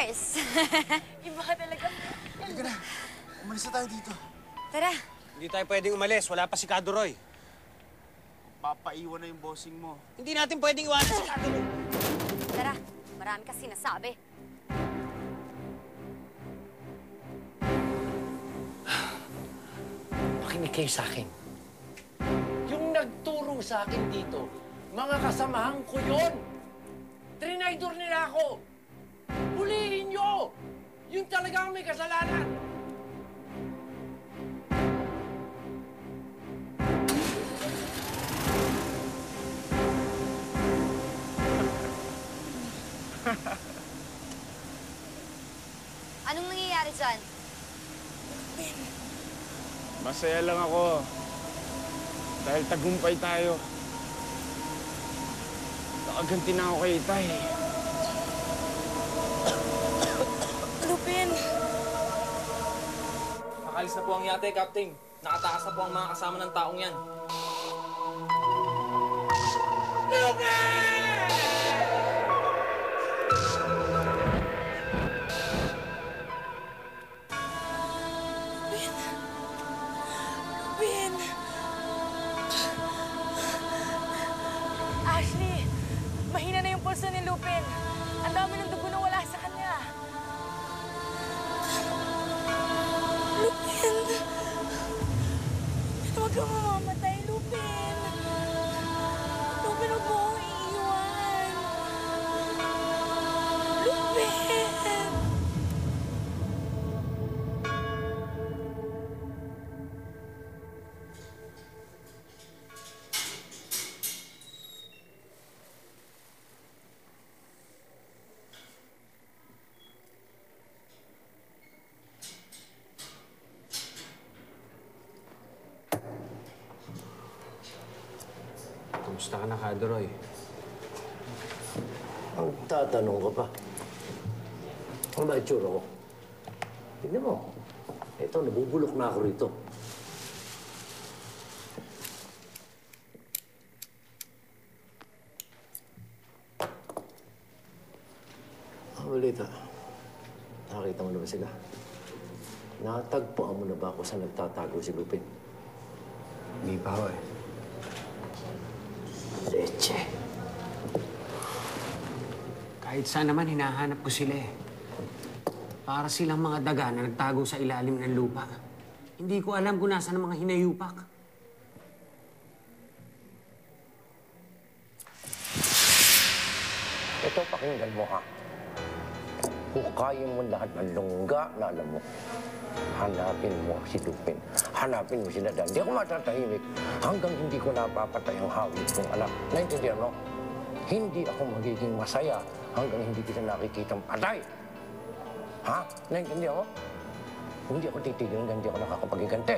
course. Iba ka talaga. Halika na. Umalis na tayo dito. Tara. Hindi tayo pwedeng umalis. Wala pa si Kadoroy. Papaiwan na yung bossing mo. Hindi natin pwedeng iwanan si Kadoroy. Tara. Marami ka sinasabi. Makinig kayo sa akin. Yung nagturo sa akin dito, mga kasamahan ko yun. Trinaydor nila ako. Hulihin nyo! Yung talagang may kasalanan. Anong nangyayari dyan? Masaya lang ako. Dahil tagumpay tayo. Nakaganti na ako kay Itay. Lupin! Nakalis na po ang yate, Captain. Nakatakas na po ang mga kasama ng taong yan. Lupin! Ashley! Mahina na yung pulso ni Lupin. Ang dami ng dugo na wala sa kanya. Lupin! Huwag kang mamamatay, Lupin! Lupin, huwag mo akong iiwan! Lupin! Kumusta ka na, Kadoroy? Ang tatanong ka pa. Ano ba itsura ko? Tignan mo. Ito, nabubulok na ako rito. Balita. Nakakita mo na ba sila? Natagpuan mo na ba ako sa nagtatago si Lupin? Hindi pa ho eh. Leche. Kahit saan naman, hinahanap ko sila eh. Para silang mga daga na nagtago sa ilalim ng lupa. Hindi ko alam kung nasaan ang mga hinayupak. Ito, pakinggan mo, ha? Hukayin mo lahat ng lungga na alam mo. Hanapin mo si Lupin. Hanapin mo si Nadal. Hindi ako matatahimik hanggang hindi ko napapatay ang hawig kong anak. Naintindihan mo? Hindi ako magiging masaya hanggang hindi kita nakikitang patay. Ha? Naintindihan mo? Hindi ako titigil hanggang hindi ako nakakapag-iganti.